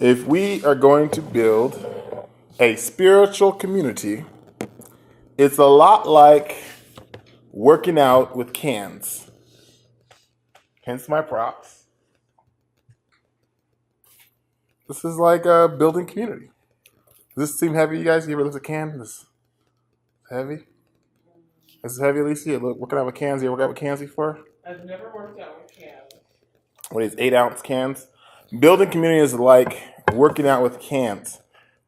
If we are going to build a spiritual community, it's a lot like working out with cans. Hence my props. This is like a building community. Does this seem heavy, you guys? You ever lift a can? This is heavy? This is heavy, Alicia? Working out with cans? You ever worked out with cans before? I've never worked out with cans. What are these 8-ounce cans? Building community is like working out with cans.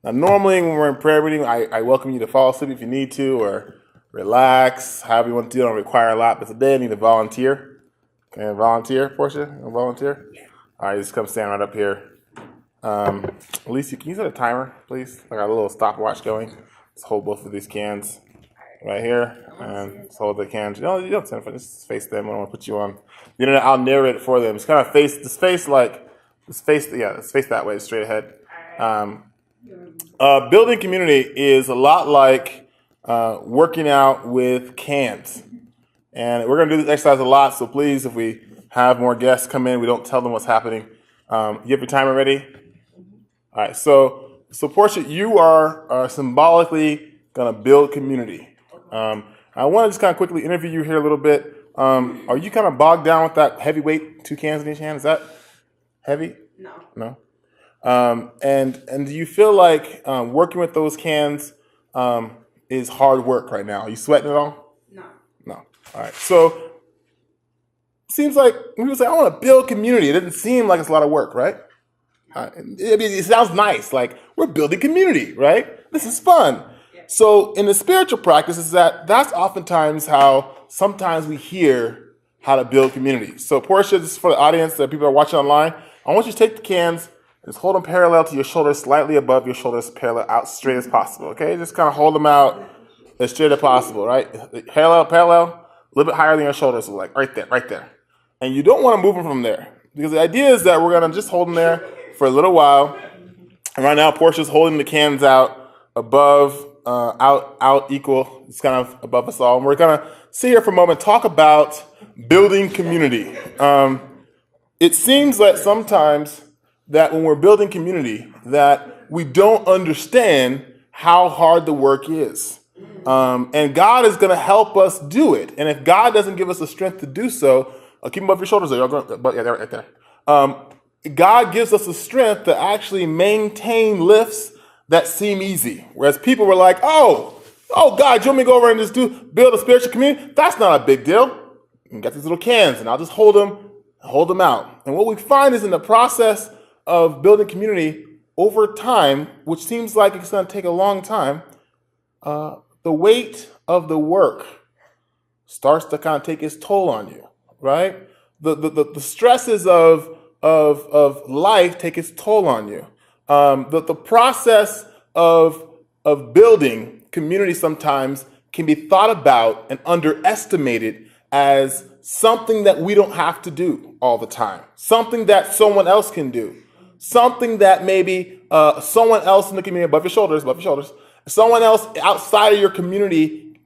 Now, normally when we're in prayer meeting, I welcome you to fall asleep if you need to, or relax, however you want to do it. I don't require a lot, but today I need a volunteer. Can I volunteer, Portia? You volunteer? All right, just come stand right up here. Alicia, can you set a timer, please? I got a little stopwatch going. Let's hold both of these cans right here, and just hold the cans. No, you don't stand in front. Just face them. I don't want to put you on the internet. I'll narrate it for them. Just kind of face that way, straight ahead. Building community is a lot like working out with cans. And we're going to do this exercise a lot, so please, if we have more guests come in, we don't tell them what's happening. You have your timer ready? All right, so Portia, you are symbolically going to build community. I want to just kind of quickly interview you here a little bit. Are you kind of bogged down with that heavy weight, 2 cans in each hand? Is that heavy? No? And do you feel like working with those cans is hard work right now? Are you sweating at all? No. All right. So seems like when people say, I want to build community, it doesn't seem like it's a lot of work, right? It sounds nice. Like, we're building community, right? This is fun. Yeah. So in the spiritual practice, that's oftentimes how sometimes we hear how to build community. So Portia, this is for the audience that people are watching online. I want you to take the cans, just hold them parallel to your shoulders, slightly above your shoulders, parallel out straight as possible, okay? Just kind of hold them out as straight as possible, right? Parallel, a little bit higher than your shoulders, so like right there. And you don't want to move them from there, because the idea is that we're going to just hold them there for a little while. And right now, Portia's holding the cans out above, out equal. It's kind of above us all. And we're going to sit here for a moment, talk about building community. It seems that sometimes that when we're building community, that we don't understand how hard the work is. And God is going to help us do it. And if God doesn't give us the strength to do so, keep them above your shoulders. They're right there. God gives us the strength to actually maintain lifts that seem easy. Whereas people were like, oh, God, you want me to go over and just build a spiritual community? That's not a big deal. You got these little cans, and I'll just hold them out. And what we find is in the process of building community over time, which seems like it's going to take a long time, the weight of the work starts to kind of take its toll on you, right? The stresses of life take its toll on you. The process of building community sometimes can be thought about and underestimated as something that we don't have to do all the time, something that someone else can do, something that maybe someone else in the community above your shoulders, someone else outside of your community,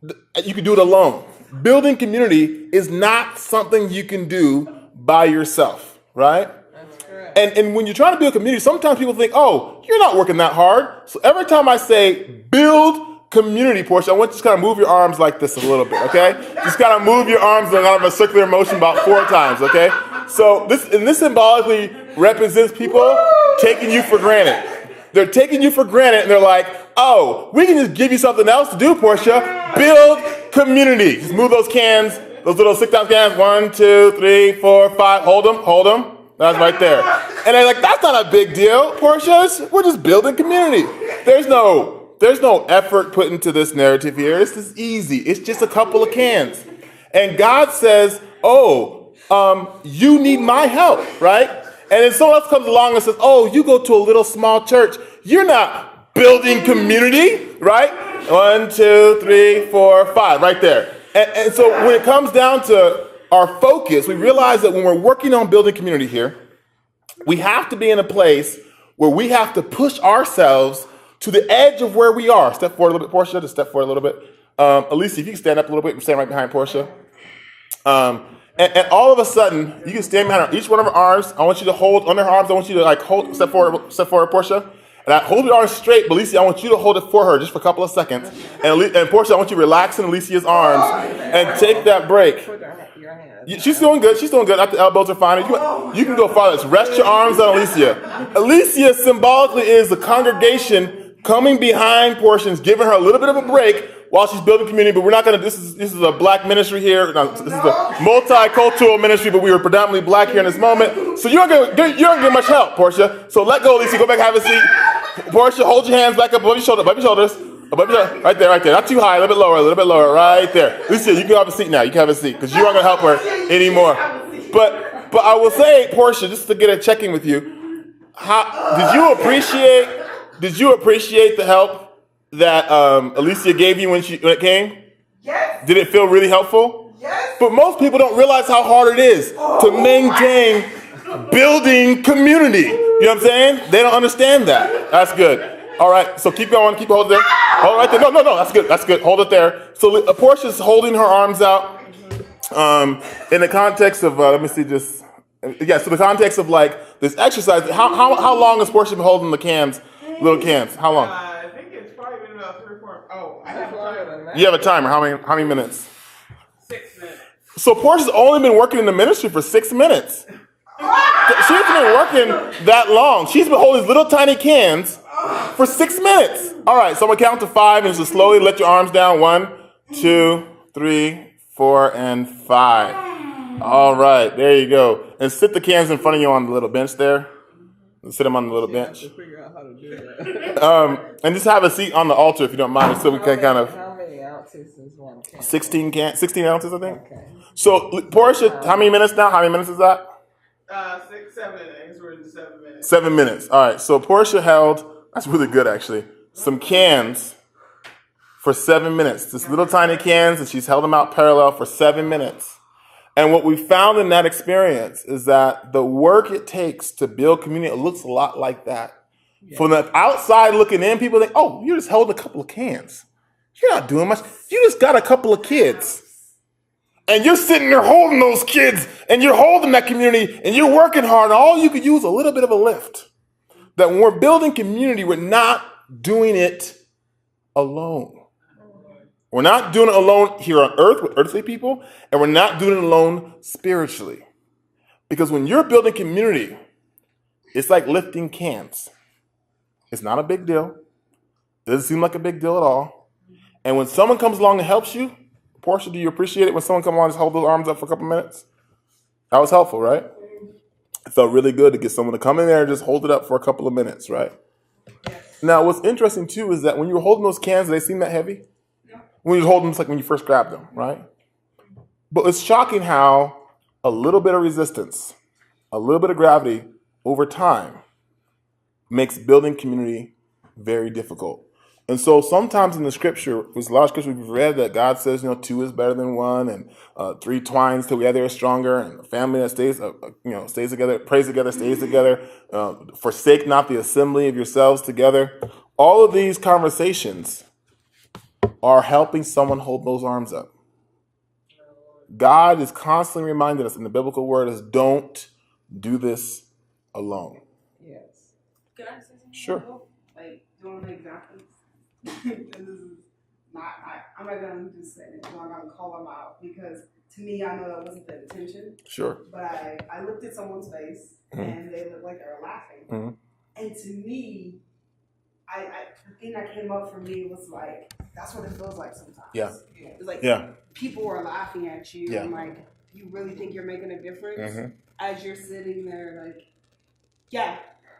you can do it alone. Building community is not something you can do by yourself, right? That's correct. And when you're trying to build community, sometimes people think, oh, you're not working that hard. So every time I say build community, Portia, I want you to kind of move your arms like this a little bit, okay? Just kind of move your arms in kind of a circular motion about 4 times, okay? So this symbolically represents people taking you for granted. They're taking you for granted, and they're like, oh, we can just give you something else to do, Portia. Build community. Just move those cans, those little 6-ounce cans. 1, 2, 3, 4, 5. Hold them. That's right there. And they're like, that's not a big deal, Portia. We're just building community. There's no effort put into this narrative here. This is easy. It's just a couple of cans. And God says, you need my help, right? And then someone else comes along and says, oh, you go to a little small church. You're not building community, right? 1, 2, 3, 4, 5, right there. And so when it comes down to our focus, we realize that when we're working on building community here, we have to be in a place where we have to push ourselves to the edge of where we are. Step forward a little bit, Portia. Just step forward a little bit. Alicia, if you can stand up a little bit, stand right behind Portia. And all of a sudden, you can stand behind her, each one of her arms. I want you to hold under her arms. I want you to like hold, step forward, Portia. And I hold your arms straight, but Alicia, I want you to hold it for her just for a couple of seconds. And Portia, I want you to relax in Alicia's arms and take that break. She's doing good. She's doing good. At the elbows are fine. You can go farther. Just rest your arms on Alicia. Alicia symbolically is the congregation coming behind Portia, giving her a little bit of a break while she's building community. But we're not going to. This is a black ministry here. No, this is a multicultural ministry, but we were predominantly black here in this moment. So you don't get much help, Portia. So let go, Alicia. Go back, have a seat. Portia, hold your hands back up above your shoulders. Right there. Not too high. A little bit lower. Right there. Alicia, you can have a seat now. You can have a seat because you aren't going to help her anymore. But I will say, Portia, just to get a check-in with you, did you appreciate the help that Alicia gave you when it came? Yes. Did it feel really helpful? Yes. But most people don't realize how hard it is to maintain building community. You know what I'm saying? They don't understand that. That's good. All right, so keep going. Keep holding there. Hold it right there. No. That's good. Hold it there. So Portia's holding her arms out in the context of, let me see this. Yeah, so the context of like this exercise, how long has Portia been holding the cans, little cans? How long? I think it's probably been about 3 or 4. Oh, I have longer than that. You have a timer. How many minutes? 6 minutes. So Portia's only been working in the ministry for 6 minutes. She hasn't been working that long. She's been holding these little tiny cans for 6 minutes. All right, so I'm gonna count to 5 and just slowly let your arms down. 1, 2, 3, 4, and 5. All right, there you go. And sit the cans in front of you on the little bench there. Sit them on the little bench. To figure out how to do that. And just have a seat on the altar if you don't mind, so we can kind of. How many ounces is one can? 16 ounces, I think. Okay. So Portia, how many minutes now? How many minutes is that? 6, 7. I guess we're in 7 minutes. 7 minutes. All right. So Portia held. That's really good, actually. Some cans for 7 minutes. This little tiny cans, and she's held them out parallel for 7 minutes. And what we found in that experience is that the work it takes to build community, it looks a lot like that. Yeah. From the outside looking in, people think, oh, you just held a couple of cans. You're not doing much. You just got a couple of kids. And you're sitting there holding those kids, and you're holding that community, and you're working hard, and all you could use a little bit of a lift. That when we're building community, we're not doing it alone. We're not doing it alone here on earth with earthly people, and we're not doing it alone spiritually. Because when you're building community, it's like lifting cans. It's not a big deal. It doesn't seem like a big deal at all. And when someone comes along and helps you, Portia, do you appreciate it when someone comes along and just hold those arms up for a couple minutes? That was helpful, right? It felt really good to get someone to come in there and just hold it up for a couple of minutes, right? Yes. Now, what's interesting, too, is that when you were holding those cans, they seem that heavy? Yeah. When you hold them, it's like when you first grabbed them, right? But it's shocking how a little bit of resistance, a little bit of gravity over time makes building community very difficult. And so sometimes in the scripture, there's a lot of scripture we've read that God says, 2 is better than 1, and 3 twines together is stronger, and a family that stays together, prays together, stays together. Forsake not the assembly of yourselves together. All of these conversations are helping someone hold those arms up. God is constantly reminding us in the biblical word is don't do this alone. Yes. Could I say something? Sure. Like, doing the examples. This is not, I'm not going to just say it. I'm not going to call them out because to me, I know that wasn't the intention. Sure. But I looked at someone's face and they looked like they were laughing. Mm-hmm. And to me, the thing that came up for me was like, that's what it feels like sometimes. Yeah. It's like people are laughing at you and like, you really think you're making a difference as you're sitting there like,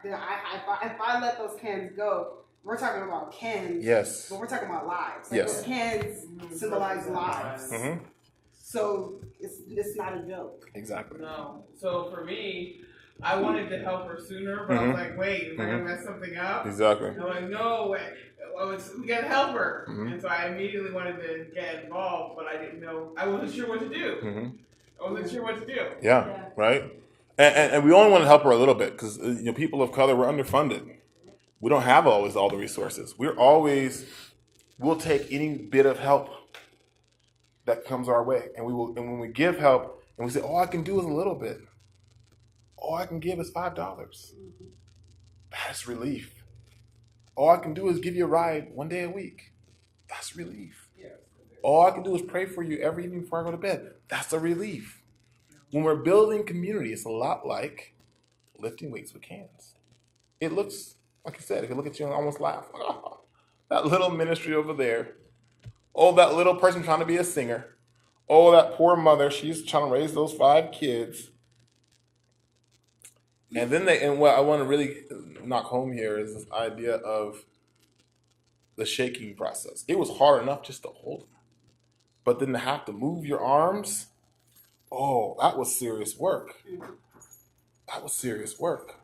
if I let those cans go, we're talking about cans, yes, but we're talking about lives. Like yes. those cans symbolize lives. Mm-hmm. So it's not a joke. Exactly. No. So for me, I wanted to help her sooner, but I was like, wait, is I going to mess something up? Exactly. I'm like, no, we got to help her. And so I immediately wanted to get involved, but I didn't know. I wasn't sure what to do. I wasn't sure what to do. Yeah. Right? And we only want to help her a little bit because people of color, we're underfunded. We don't have always all the resources. We'll take any bit of help that comes our way. And when we give help, And we say, all I can do is a little bit. All I can give is $5. That's relief. All I can do is give you a ride one day a week. That's relief. All I can do is pray for you every evening before I go to bed. That's a relief. When we're building community, it's a lot like lifting weights with cans. It looks, like I said, if you look at you and almost laugh. Oh, that little ministry over there. Oh, that little person trying to be a singer. Oh, that poor mother, she's trying to raise those 5 kids. And then and what I want to really knock home here is this idea of the shaking process. It was hard enough just to hold them. But then to have to move your arms, oh, that was serious work. That was serious work.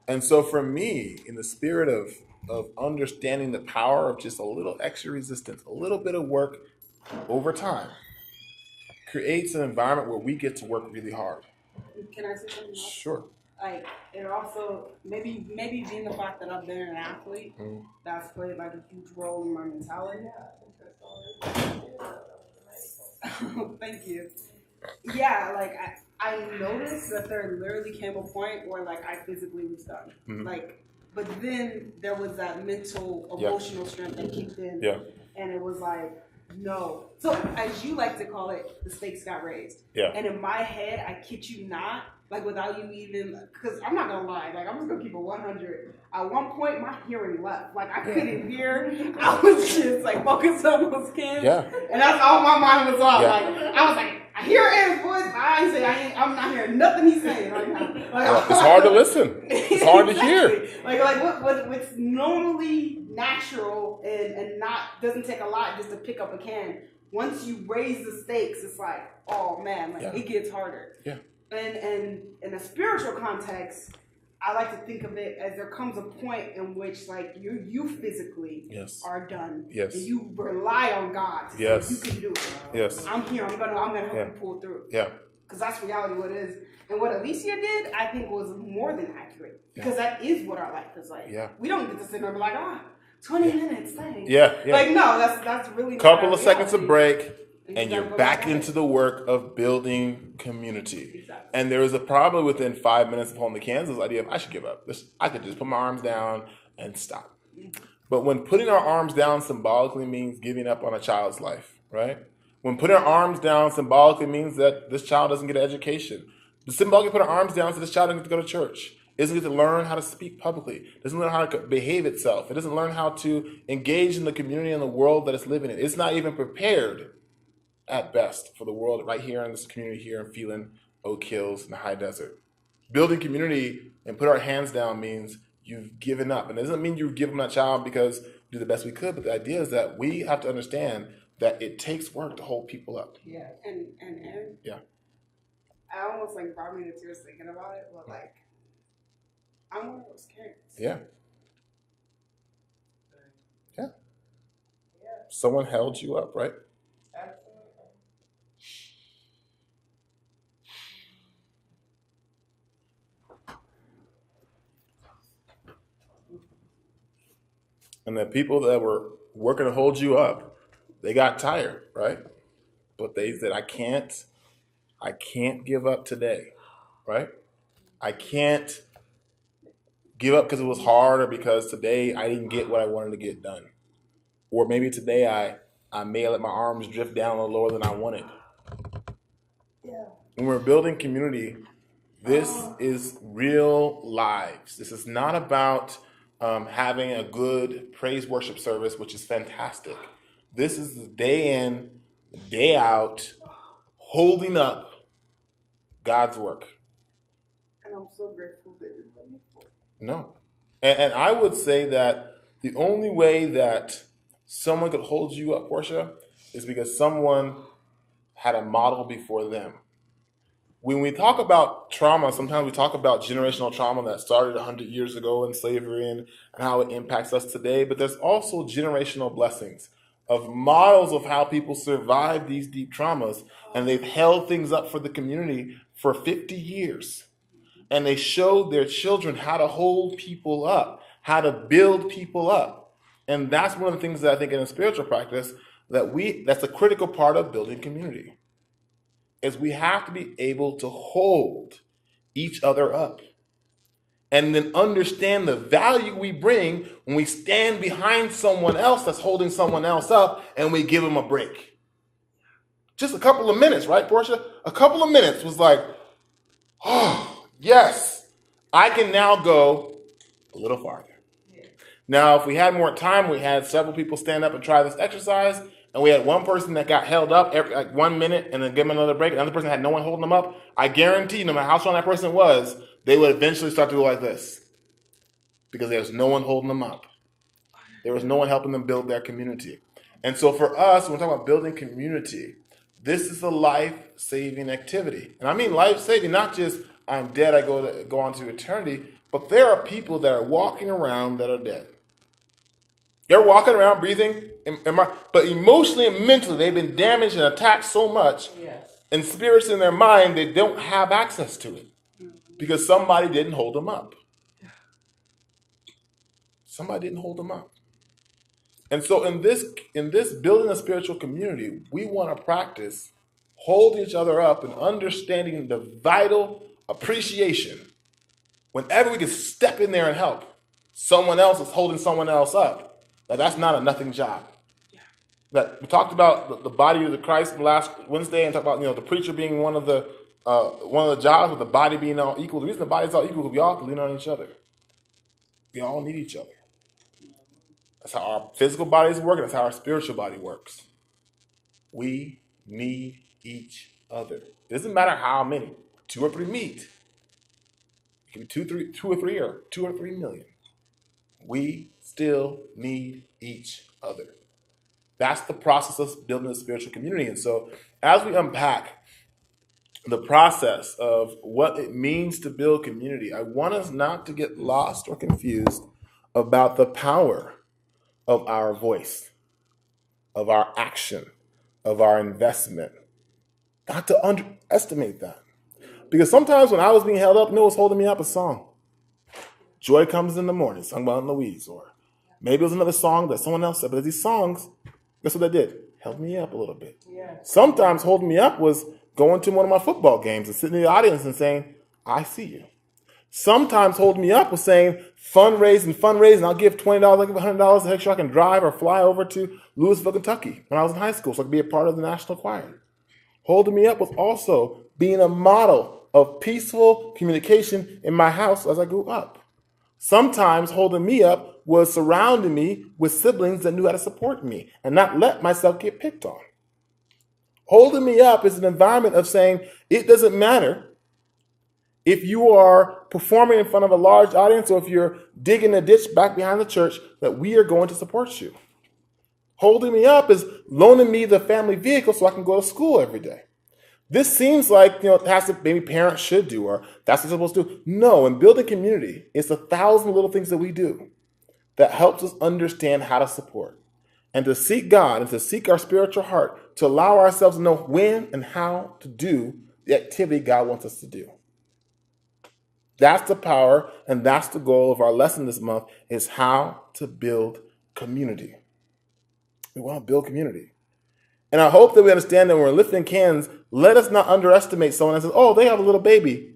And so for me, in the spirit of understanding the power of just a little extra resistance, a little bit of work over time, creates an environment where we get to work really hard. Can I say something else? Sure. Like, it also, maybe being the fact that I've been an athlete, that's played like a huge role in my mentality. Thank you. Yeah, like, I noticed that there literally came a point where, like, I physically was done. Like, but then there was that mental, emotional strength that kicked in. Yeah. And it was like, no. So, as you like to call it, the stakes got raised. Yeah. And in my head, I kid you not, like without you even, because I'm not going to lie, like I'm just going to keep it 100. At one point, my hearing left. Like I couldn't hear. I was just like focused on those kids. Yeah. And that's all my mind was on. Yeah. Like I was like, I hear Aaron's voice, but I ain't say I'm not hearing nothing he's saying right now. Like, it's hard to listen. It's hard to hear. Like what's normally natural and not doesn't take a lot just to pick up a can. Once you raise the stakes, it's like, oh man, like it gets harder. Yeah. And in a spiritual context, I like to think of it as there comes a point in which like you physically are done. Yes. And you rely on God. Yes. You can do it. Yes. I'm here. I'm gonna help you pull through. Yeah. Because that's reality what it is. And what Alicia did, I think was more than accurate. Because that is what our life is like. Yeah. We don't get to sit there and be like, 20 minutes, thanks. Yeah. Like no, that's really couple of seconds of break. And you're back into the work of building community. Exactly. And there was a problem within 5 minutes of holding the cans, this idea of I should give up. I could just put my arms down and stop. But when putting our arms down symbolically means giving up on a child's life, right? When putting our arms down symbolically means that this child doesn't get an education. The symbolically put our arms down so this child doesn't get to go to church. It doesn't get to learn how to speak publicly. It doesn't learn how to behave itself. It doesn't learn how to engage in the community and the world that it's living in. It's not even prepared at best for the world right here in this community here in Phelan, Oak Hills, and the high desert. Building community and put our hands down means you've given up. And it doesn't mean you've given that child because we do the best we could, but the idea is that we have to understand that it takes work to hold people up. Yeah, and yeah. I almost like brought me to tears thinking about it, but like, I'm one of those kids. Yeah. Yeah. Someone held you up, right? And the people that were working to hold you up, they got tired, right? But they said, I can't give up today, right? I can't give up because it was hard or because today I didn't get what I wanted to get done. Or maybe today I may let my arms drift down a little lower than I wanted. Yeah. When we're building community, this is real lives. This is not about having a good praise worship service, which is fantastic. This is the day in, day out, holding up God's work. And I'm so grateful that you're doing it. No. And I would say that the only way that someone could hold you up, Portia, is because someone had a model before them. When we talk about trauma, sometimes we talk about generational trauma that started 100 years ago in slavery and how it impacts us today. But there's also generational blessings of models of how people survive these deep traumas. And they've held things up for the community for 50 years. And they showed their children how to hold people up, how to build people up. And that's one of the things that I think in a spiritual practice that's a critical part of building community. is we have to be able to hold each other up and then understand the value we bring when we stand behind someone else that's holding someone else up and we give them a break. Just a couple of minutes, right, Portia? A couple of minutes was like, oh, yes, I can now go a little farther. Now, if we had more time, we had several people stand up and try this exercise, and we had one person that got held up every 1 minute and then give them another break. Another person had no one holding them up. I guarantee, no matter how strong that person was, they would eventually start to go like this because there's no one holding them up. There was no one helping them build their community. And so for us, when we're talking about building community, this is a life-saving activity. And I mean life-saving, not just I'm dead, I go on to eternity, but there are people that are walking around that are dead. They're walking around breathing, but emotionally and mentally they've been damaged and attacked so much, and spirits in their mind, they don't have access to it because somebody didn't hold them up. Somebody didn't hold them up. And so in this building a spiritual community, we want to practice holding each other up and understanding the vital appreciation whenever we can step in there and help. Someone else is holding someone else up. Now, that's not a nothing job. That we talked about the body of the Christ last Wednesday and talked about the preacher being one of the jobs, with the body being all equal. The reason the body is all equal is we all can lean on each other. We all need each other. That's how our physical bodies work, and that's how our spiritual body works. We need each other. It doesn't matter how many. 2 or 3 meet. It can be 2 or 3 or 2 or 3 million. We still need each other. That's the process of building a spiritual community. And so as we unpack the process of what it means to build community, I want us not to get lost or confused about the power of our voice, of our action, of our investment. Not to underestimate that. Because sometimes when I was being held up, what was holding me up? A song. Joy Comes in the Morning, sung by Louise. Or maybe it was another song that someone else said. But these songs, that's what they did. Held me up a little bit. Yeah. Sometimes holding me up was going to one of my football games and sitting in the audience and saying, I see you. Sometimes holding me up was saying, fundraising. I'll give $20, I'll give $100 to make sure I can drive or fly over to Louisville, Kentucky when I was in high school so I could be a part of the National Choir. Holding me up was also being a model of peaceful communication in my house as I grew up. Sometimes holding me up was surrounding me with siblings that knew how to support me and not let myself get picked on. Holding me up is an environment of saying, it doesn't matter if you are performing in front of a large audience or if you're digging a ditch back behind the church, that we are going to support you. Holding me up is loaning me the family vehicle so I can go to school every day. This seems like, it has to, maybe parents should do, or that's what they're supposed to do. No, in building community, it's 1,000 little things that we do that helps us understand how to support and to seek God and to seek our spiritual heart to allow ourselves to know when and how to do the activity God wants us to do. That's the power and that's the goal of our lesson this month, is how to build community. We want to build community. And I hope that we understand that when we're lifting cans, let us not underestimate someone that says, oh, they have a little baby.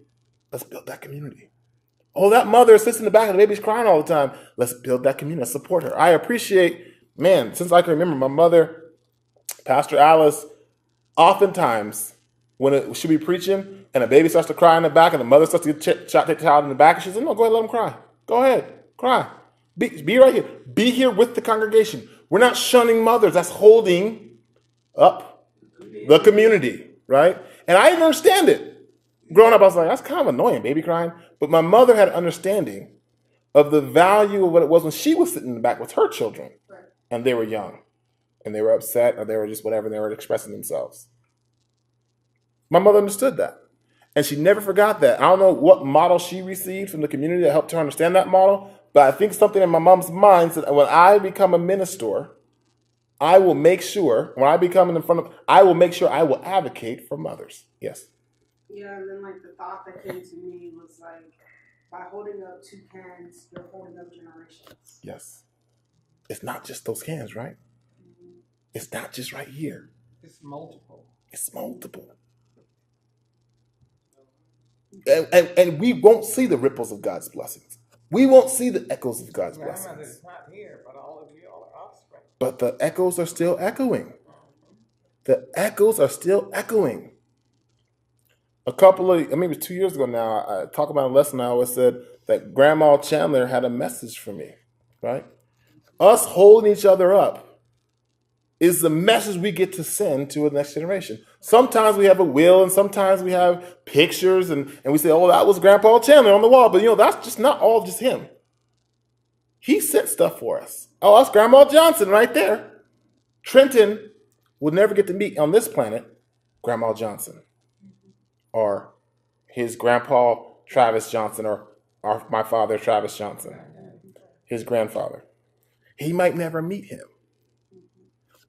Let's build that community. Oh, that mother sits in the back and the baby's crying all the time. Let's build that community. Let's support her. I appreciate, since I can remember, my mother, Pastor Alice, oftentimes when she'll be preaching and a baby starts to cry in the back and the mother starts to take the child in the back, and she says, no, go ahead, let him cry. Go ahead, cry. Be right here. Be here with the congregation. We're not shunning mothers. That's holding up the community, right? And I didn't understand it. Growing up, I was like, that's kind of annoying, baby crying. But my mother had an understanding of the value of what it was when she was sitting in the back with her children. Right. And they were young. And they were upset, or they were just whatever, and they were expressing themselves. My mother understood that. And she never forgot that. I don't know what model she received from the community that helped her understand that model, but I think something in my mom's mind said, when I become a minister, I will make sure, when I become in front of, I will make sure I will advocate for mothers. Yes? Yeah, and then the thought that came to me was by holding up 2 cans, you're holding up generations. Yes. It's not just those cans, right? Mm-hmm. It's not just right here. It's multiple. It's multiple. And we won't see the ripples of God's blessings. We won't see the echoes of God's blessings. Grandmother's not here, but all of you all are offspring. But the echoes are still echoing. The echoes are still echoing. Maybe it was 2 years ago now, I talked about a lesson. I always said that Grandma Chandler had a message for me, right? Us holding each other up is the message we get to send to the next generation. Sometimes we have a will, and sometimes we have pictures, and we say, oh, that was Grandpa Chandler on the wall. But, that's just not all just him. He sent stuff for us. Oh, that's Grandma Johnson right there. Trenton would never get to meet on this planet Grandma Johnson or his grandpa Travis Johnson or my father Travis Johnson, his grandfather. He might never meet him,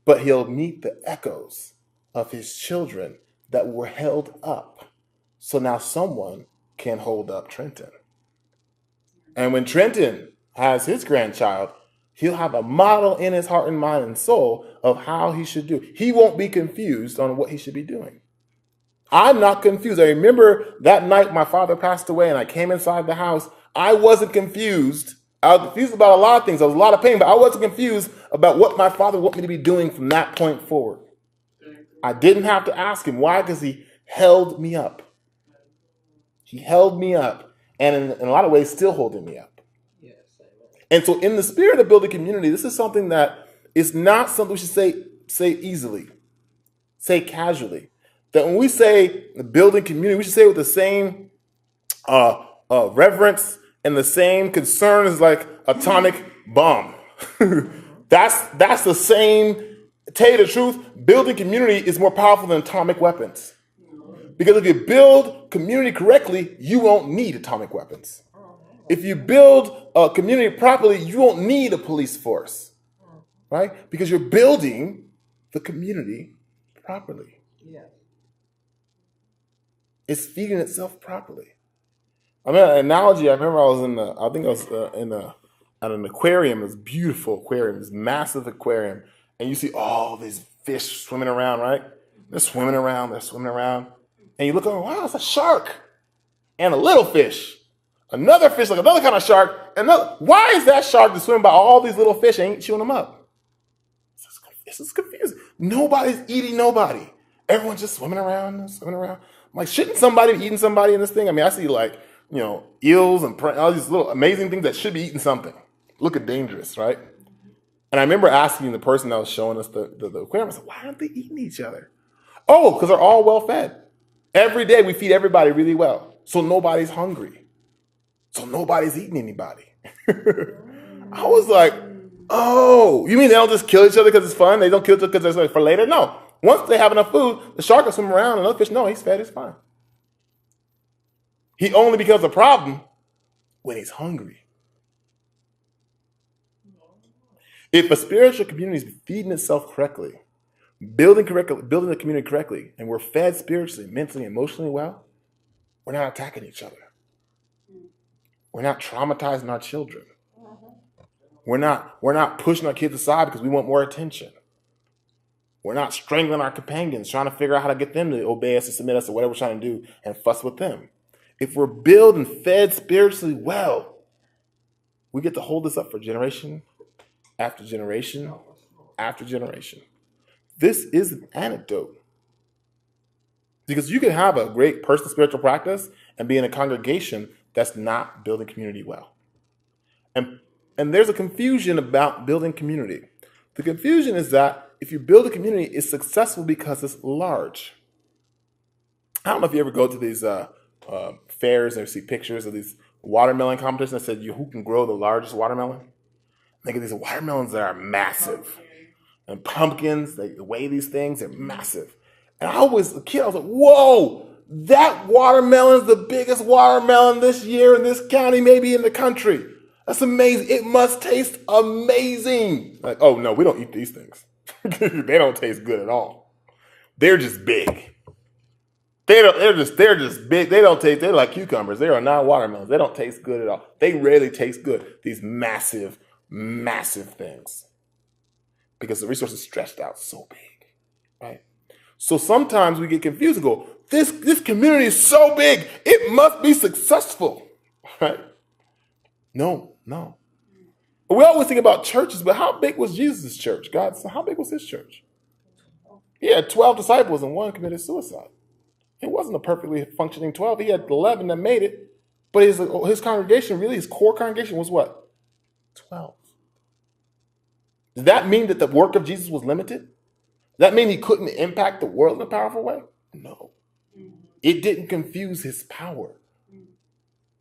but he'll meet the echoes of his children that were held up. So now someone can hold up Trenton. And when Trenton has his grandchild, he'll have a model in his heart and mind and soul of how he should do. He won't be confused on what he should be doing. I'm not confused. I remember that night my father passed away and I came inside the house. I wasn't confused. I was confused about a lot of things. There was a lot of pain, but I wasn't confused about what my father wanted me to be doing from that point forward. I didn't have to ask him. Why? Because he held me up. He held me up. And in a lot of ways, still holding me up. And so in the spirit of building community, this is something that is not something we should say easily, say casually. That when we say building community, we should say it with the same reverence and the same concern as like atomic bomb. That's the same. To tell you the truth, building community is more powerful than atomic weapons. Because if you build community correctly, you won't need atomic weapons. If you build a community properly, you won't need a police force, right? Because you're building the community properly. Yes. It's feeding itself properly. I mean, an analogy. I remember I was at an aquarium. This beautiful aquarium, this massive aquarium, and you see all these fish swimming around, right? They're swimming around, and you look over. Wow, it's a shark and a little fish. Another fish, like another kind of shark. Why is that shark just swimming by all these little fish and ain't chewing them up? This is confusing. Nobody's eating nobody. Everyone's just swimming around. I'm like, shouldn't somebody be eating somebody in this thing? I mean, I see eels and all these little amazing things that should be eating something. Look dangerous, right? And I remember asking the person that was showing us the aquarium, I said, why aren't they eating each other? Oh, because they're all well fed. Every day we feed everybody really well. So nobody's hungry. So nobody's eating anybody. I was like, oh, you mean they don't just kill each other because it's fun? They don't kill each other because it's like for later? No. Once they have enough food, the shark will swim around and other fish, no, he's fed, it's fine. He only becomes a problem when he's hungry. If a spiritual community is feeding itself correctly, building the community correctly, and we're fed spiritually, mentally, emotionally well, we're not attacking each other. We're not traumatizing our children. We're not pushing our kids aside because we want more attention. We're not strangling our companions, trying to figure out how to get them to obey us and submit us or whatever we're trying to do and fuss with them. If we're built and fed spiritually well, we get to hold this up for generation after generation after generation. This is an anecdote. Because you can have a great personal spiritual practice and be in a congregation that's not building community well. And there's a confusion about building community. The confusion is that if you build a community, it's successful because it's large. I don't know if you ever go to these fairs and see pictures of these watermelon competitions that said who can grow the largest watermelon. They get these watermelons that are massive. And pumpkins, they weigh these things, they're massive. And I was a kid, I was like, whoa, that watermelon is the biggest watermelon this year in this county, maybe in the country. That's amazing. It must taste amazing. Like, oh no, we don't eat these things. They don't taste good at all. They're just big. They're just big. They're like cucumbers. They are not watermelons. They don't taste good at all. They rarely taste good. These massive, massive things. Because the resource is stretched out so big, right? So sometimes we get confused and go, this community is so big, it must be successful, right? No. We always think about churches, but how big was Jesus' church? How big was his church? He had 12 disciples and one committed suicide. It wasn't a perfectly functioning 12. He had 11 that made it, but his congregation, really, his core congregation was what? 12. Does that mean that the work of Jesus was limited? Does that mean he couldn't impact the world in a powerful way? No. It didn't confuse his power.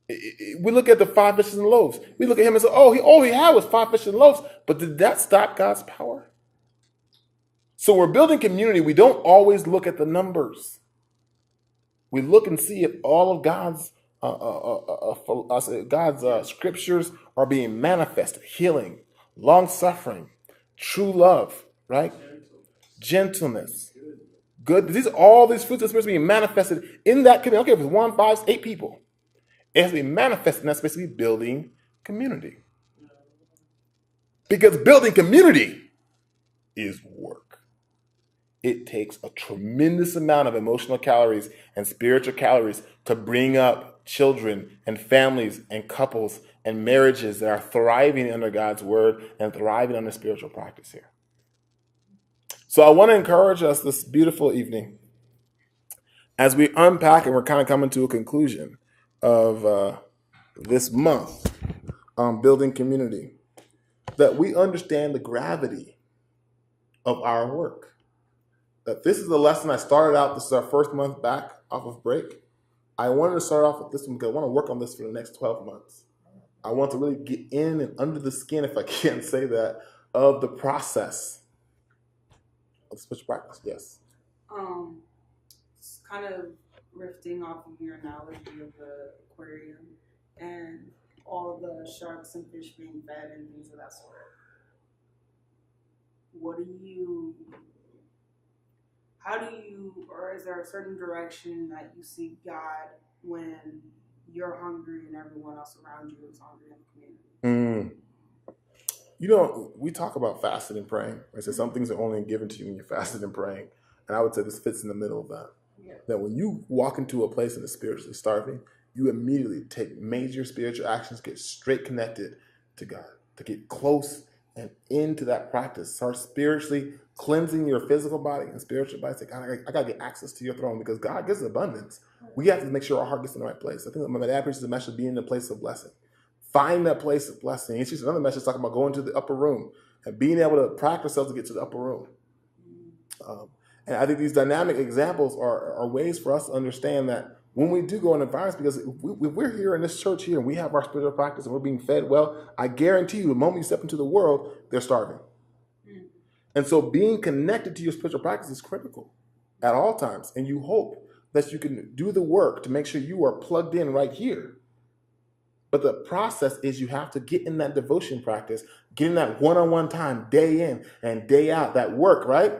We look at the 5 fishes and loaves. We look at him and say, all he had was 5 fishes and loaves. But did that stop God's power? So we're building community. We don't always look at the numbers. We look and see if all of God's scriptures are being manifested. Healing, long-suffering, true love, right? Gentleness, good. All these fruits are supposed to be manifested in that community. Okay, if it's 1, 5, 8 people. It has to be manifested, and that's basically building community. Because building community is work. It takes a tremendous amount of emotional calories and spiritual calories to bring up children and families and couples and marriages that are thriving under God's word and thriving under spiritual practice here. So I want to encourage us this beautiful evening as we unpack and we're kind of coming to a conclusion of this month on building community, that we understand the gravity of our work. That this is the lesson I started out. This is our first month back off of break. I wanted to start off with this one because I want to work on this for the next 12 months. I want to really get in and under the skin, if I can say that, of the process of spiritual practice. Yes. It's kind of riffing off of your analogy of the aquarium and all the sharks and fish being fed and things of that sort. Or is there a certain direction that you see God when you're hungry and everyone else around you is hungry in the community? We talk about fasting and praying. I said some things are only given to you when you're fasting and praying. And I would say this fits in the middle of that. Yeah. That when you walk into a place that is spiritually starving, you immediately take major spiritual actions, get straight connected to God, to get close and into that practice. Start spiritually cleansing your physical body and spiritual body. Say, God, I got to get access to your throne because God gives abundance. We have to make sure our heart gets in the right place. I think my dad preaches the message of being in a place of blessing. Find that place of blessing. It's just another message talking about going to the upper room and being able to practice ourselves to get to the upper room. And I think these dynamic examples are ways for us to understand that when we do go in environments, because if we're here in this church here and we have our spiritual practice and we're being fed well, I guarantee you the moment you step into the world, they're starving. And so being connected to your spiritual practice is critical at all times. And you hope that you can do the work to make sure you are plugged in right here. But the process is you have to get in that devotion practice, get in that one-on-one time, day in and day out, that work, right?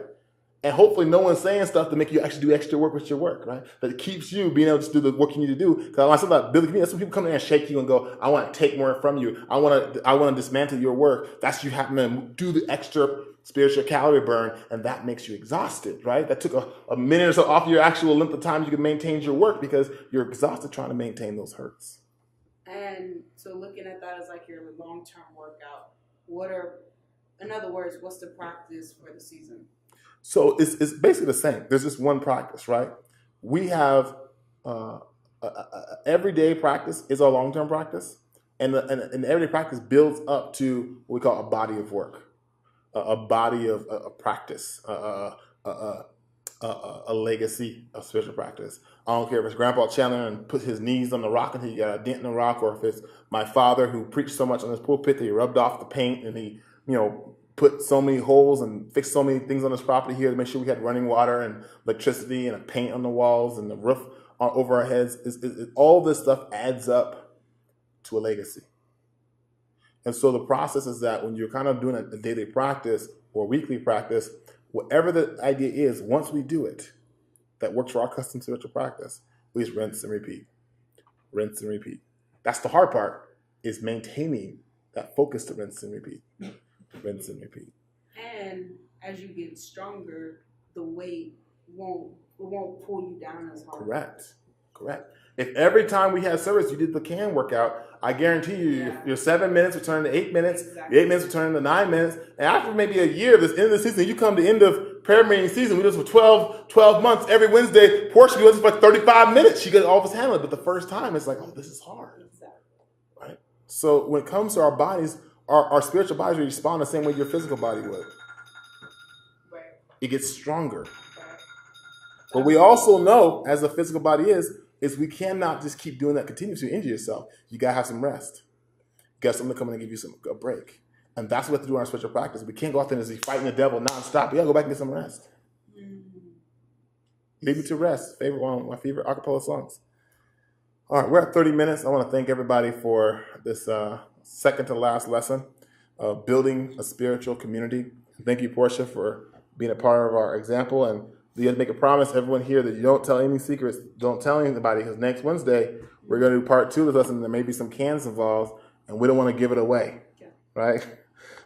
And hopefully no one's saying stuff to make you actually do extra work with your work, right? That keeps you being able to do the work you need to do. Because I want something about building community. Some people come in and shake you and go, I want to take more from you. I want to dismantle your work. That's you having to do the extra spiritual calorie burn, and that makes you exhausted, right? That took a minute or so off your actual length of time you can maintain your work because you're exhausted trying to maintain those hurts. And so looking at that as like your long-term workout, in other words, what's the practice for the season? So it's basically the same. There's just one practice, right? We have everyday practice is our long-term practice, and everyday practice builds up to what we call a body of work, a body of practice, a legacy of spiritual practice. I don't care if it's Grandpa Chandler and put his knees on the rock and he got a dent in the rock, or if it's my father who preached so much on his pulpit that he rubbed off the paint and he, put so many holes and fixed so many things on his property here to make sure we had running water and electricity and a paint on the walls and the roof over our heads. All this stuff adds up to a legacy. And so the process is that when you're kind of doing a daily practice or weekly practice, whatever the idea is, once we do it, that works for our custom spiritual practice, we just rinse and repeat. Rinse and repeat. That's the hard part, is maintaining that focus to rinse and repeat. Rinse and repeat. And as you get stronger, the weight won't won't pull you down as hard. Correct. If every time we had service you did the can workout, I guarantee you your 7 minutes will turn to 8 minutes, your 8 minutes will turn to 9 minutes, and after maybe a year, this end of the season, you come to the end of prayer meeting season, we do this for 12 months, every Wednesday, Portia does this for 35 minutes, she gets all of us handle it, but the first time it's like, oh, this is hard, right? So when it comes to our bodies, our spiritual bodies respond the same way your physical body would. It gets stronger. But we also know, as the physical body is we cannot just keep doing that continuously to injure yourself. You got to have some rest. You got someone to come in and give you a break. And that's what we have to do in our spiritual practice. We can't go out there and just be fighting the devil nonstop. We got to go back and get some rest. Lead Me to Rest, one of my favorite a cappella songs. All right, we're at 30 minutes. I want to thank everybody for this second to last lesson of building a spiritual community. Thank you, Portia, for being a part of our example. And you have to make a promise, everyone here, that you don't tell any secrets. Don't tell anybody, because next Wednesday, we're going to do part 2 of this lesson. There may be some cans involved, and we don't want to give it away, right?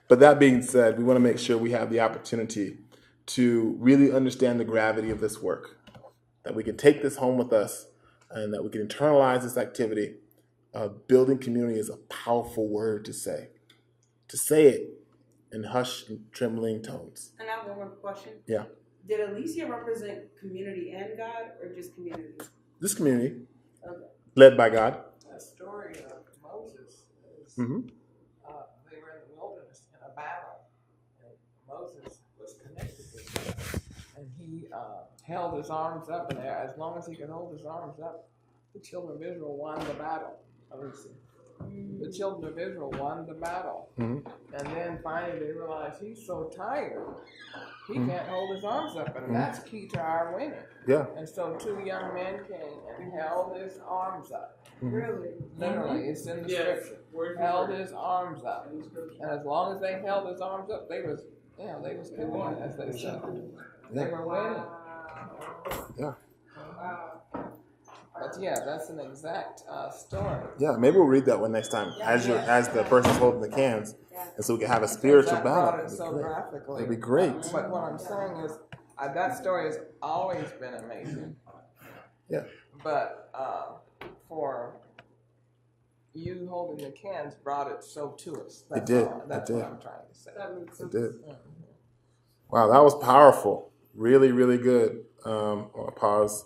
But that being said, we want to make sure we have the opportunity to really understand the gravity of this work, that we can take this home with us, and that we can internalize this activity. Building community is a powerful word to say. To say it in hushed and trembling tones. And I have one more question. Yeah. Did Alicia represent community and God, or just community? This community, Okay. led by God. A story of Moses is they were in the wilderness in a battle, and Moses was connected with him, and he held his arms up, and as long as he could hold his arms up, the children of Israel won the battle. The children of Israel won the battle. And then finally they realized he's so tired, he can't hold his arms up, and that's key to our winning. Yeah. And so 2 young men came and held his arms up. Really? Literally, it's in the scripture. Held his arms up. And as long as they held his arms up, they was killing, as they said. They were winning. Yeah. But yeah, that's an exact story. Yeah, maybe we'll read that one next time as the person's holding the cans, and so we can have a spiritual That battle. brought it so graphically. It'd be great. But what I'm saying is, that story has always been amazing. Yeah. But for you holding the cans brought it so to us. That's It did. That's what I'm trying to say. It did. Wow, that was powerful. Really, really good. I'll pause.